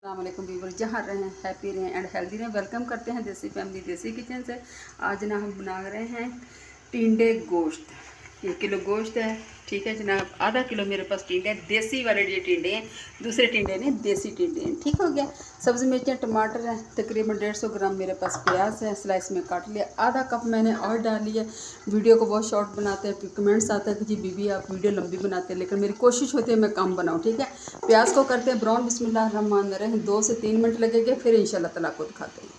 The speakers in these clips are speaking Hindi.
अस्सलामुअलैकुम व्यूअर, जहाँ रहें हैप्पी रहें एंड हेल्दी रहें। वेलकम करते हैं देसी फैमिली देसी किचन से। आज ना हम बना रहे हैं टिंडे गोश्त। 1 किलो गोश्त है, ठीक है जनाब। आधा किलो मेरे पास टिंडे हैं, देसी वाले ये टिंडे हैं, दूसरे टिंडे नहीं, देसी टिंडे हैं। ठीक हो गया। सब्ज़ी मिर्चें टमाटर हैं, तकरीबन 150 ग्राम मेरे पास प्याज है, स्लाइस में काट लिया। आधा कप मैंने ऑयल डाल लिया। वीडियो को बहुत शॉर्ट बनाते हैं, कमेंट्स आता है कि जी बीबी आप वीडियो लंबी बनाते हैं, लेकिन मेरी कोशिश होती है मैं कम बनाऊँ। ठीक है। प्याज को करते हैं ब्राउन। बिस्मिल्लाहिर्रहमानिर्रहीम। 2 से 3 मिनट लगेंगे, फिर इंशाल्लाह ताला को दिखाते हैं।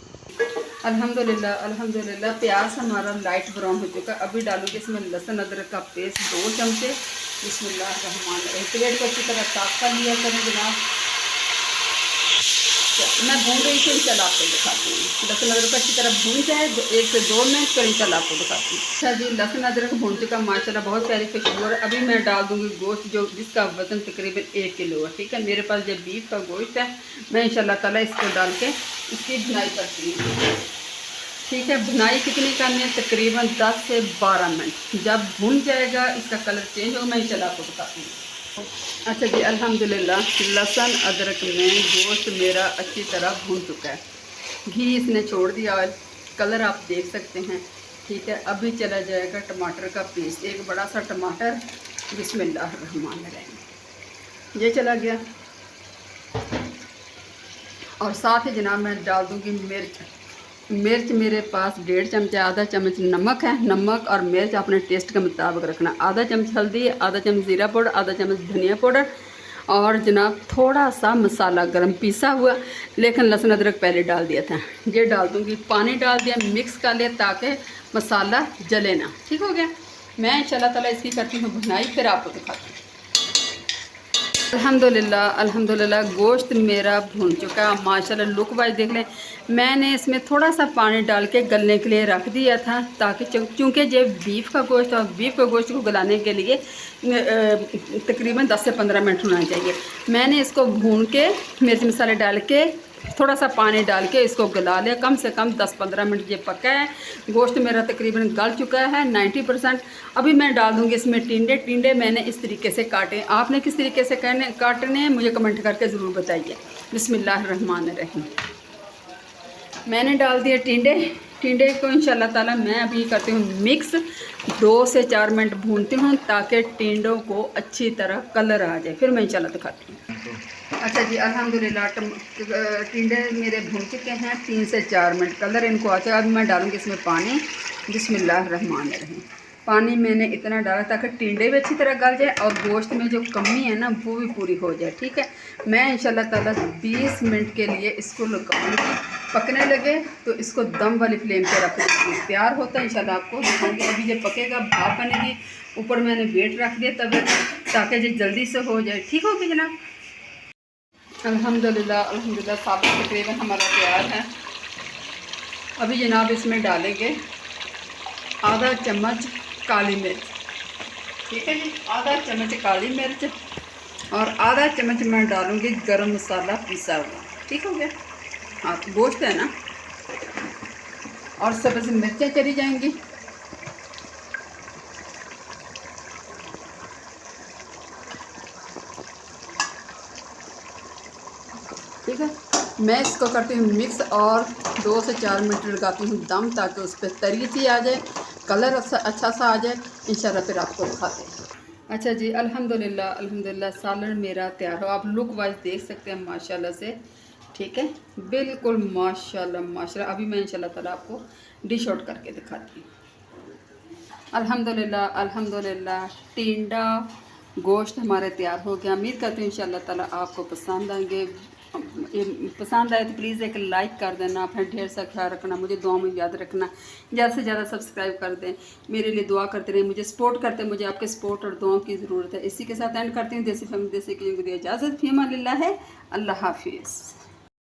अल्हम्दुलिल्लाह अल्हम्दुलिल्लाह प्याज हमारा लाइट ब्राउन हो चुका है। अभी डालूंगी इसमें लहसुन अदरक का पेस्ट 2 चमचे। बिस्मिल्लाहिर्रहमानिर्रहीम। प्लेट को अच्छी तरह साफ कर लिया करें जनाब। मैं भून रही थी, इंशाल्लाह आपको दिखाती हूँ। लहसुन अदरक अच्छी तरह भून जाए 1 से 2 मिनट, फिर इंशाल्लाह आपको दिखाती हूँ। अच्छा जी, लहसुन अदरक भून चुका माशाल्लाह, बहुत प्यारी खुशबू। और अभी मैं डाल दूँगी गोश्त, जो जिसका वज़न तकरीबन 1 किलो है। ठीक है, मेरे पास जो बीफ का गोश्त है, मैं इंशाल्लाह ताला इसको डाल के इसकी भुनाई करती हूँ। ठीक है, भुनाई कितनी करनी है? तकरीबन 10 से 12 मिनट। जब भुन जाएगा, इसका कलर चेंज होगा, मैं इंशाल्लाह आपको बताती हूँ। अच्छा जी, अल्हम्दुलिल्लाह लहसुन अदरक में गोश्त मेरा अच्छी तरह भून चुका है। घी इसने छोड़ दिया, ऑयल कलर आप देख सकते हैं। ठीक है, अभी चला जाएगा टमाटर का पेस्ट, एक बड़ा सा टमाटर। बिस्मिल्लाहिर्रहमानिर्रहीम, ये चला गया। और साथ ही जनाब मैं डाल दूँगी मिर्च मेरे पास 1.5 चमचा। आधा चम्मच नमक है, नमक और मिर्च अपने टेस्ट के मुताबिक रखना। आधा चम्मच हल्दी, आधा चम्मच ज़ीरा पाउडर, आधा चम्मच धनिया पाउडर, और जनाब थोड़ा सा मसाला गरम पिसा हुआ, लेकिन लहसुन अदरक पहले डाल दिया था। ये डाल दूँगी, पानी डाल दिया, मिक्स कर लिया ताकि मसाला जले ना। ठीक हो गया। मैं इंशाल्लाह ताला इसकी करती हूँ भुनाई, फिर आपको दिखाती हूँ। अल्हम्दुलिल्लाह अल्हम्दुलिल्लाह गोश्त मेरा भून चुका है माशाल्लाह। लुक वाइज देख लें, मैंने इसमें थोड़ा सा पानी डाल के गलने के लिए रख दिया था, ताकि चूँकि ये बीफ का गोश्त और बीफ के गोश्त को गलाने के लिए तकरीबन 10 से 15 मिनट होना चाहिए। मैंने इसको भून के मिर्च मसाले डाल के थोड़ा सा पानी डाल के इसको गला लिया। कम से कम 10-15 मिनट ये पका है। गोश्त मेरा तकरीबन गल चुका है 90%। अभी मैं डाल दूँगी इसमें टिंडे मैंने इस तरीके से काटे। आपने किस तरीके से काटने हैं मुझे कमेंट करके ज़रूर बताइए। बिस्मिल्लाहिर्रहमानिर्रहीम। मैंने डाल दिए टिंडे को इंशाल्लाह ताला मैं अभी करती हूँ मिक्स। 2 से 4 मिनट भूनती हूँ ताकि टिंडों को अच्छी तरह कलर आ जाए, फिर मैं इंशाल्लाह दिखाती हूँ। अच्छा जी, अल्हम्दुलिल्लाह टिंडे मेरे भून चुके हैं 3 से 4 मिनट, कलर इनको आ चुका। अब मैं डालूँगी इसमें पानी। बिस्मिल्लाहिर्रहमानिर्रहीम। पानी मैंने इतना डाला ताकि टिंडे भी अच्छी तरह गल जाए और गोश्त में जो कमी है ना वो भी पूरी हो जाए। ठीक है, मैं इंशाल्लाह ताला 20 मिनट के लिए इसको लगाऊंगी। पकने लगे तो इसको दम वाली फ्लेम पे रख दूँगी। तैयार होता है इंशाल्लाह आपको दिखाऊंगी। अभी जब पकेगा भाप बनेगी, ऊपर मैंने वेट रख दिया तब ताकि ये जल्दी से हो जाए। ठीक हो गया जनाब। अल्हम्दुलिल्लाह अल्हम्दुलिल्लाह साबुत तकरीबन हमारा तैयार है। अभी जनाब इसमें डालेंगे आधा चम्मच काली मिर्च। ठीक है जी, आधा चम्मच काली मिर्च और आधा चम्मच मैं डालूँगी गरम मसाला पिसा हुआ। ठीक हो गया। हाँ, गोश्त है ना, और सब्ज़ मिर्चें चली जाएंगी। ठीक है, मैं इसको करती हूँ मिक्स और 2 से 4 मिनट लगाती हूँ दम, ताकि उस पर तरी सी आ जाए, कलर अच्छा सा आ जाए। इंशाल्लाह फिर आपको दिखाते हैं। अच्छा जी, अल्हम्दुलिल्लाह अल्हम्दुलिल्लाह सालन मेरा तैयार हो। आप लुक वाइज देख सकते हैं माशाल्लाह से। ठीक है, बिल्कुल माशाल्लाह माशाल्लाह। अभी मैं इंशाल्लाह ताला आपको डिश आउट करके दिखाती हूँ। अल्हम्दुलिल्लाह अल्हम्दुलिल्लाह टिंडा गोश्त हमारे तैयार हो गया। उम्मीद करती हूँ इंशाल्लाह ताला आपको पसंद आएंगे। पसंद आए तो प्लीज़ एक लाइक कर देना, अपना ढेर सा ख्याल रखना, मुझे दुआ में याद रखना, ज़्यादा से ज़्यादा सब्सक्राइब कर दें, मेरे लिए दुआ करते रहें, मुझे सपोर्ट करते हैं। मुझे आपके सपोर्ट और दुआओं की ज़रूरत है। इसी के साथ एंड करती हूँ। देसी फैमिली देसी की इजाज़त। फ़ी अमान अल्लाह है। अल्लाह हाफिज़।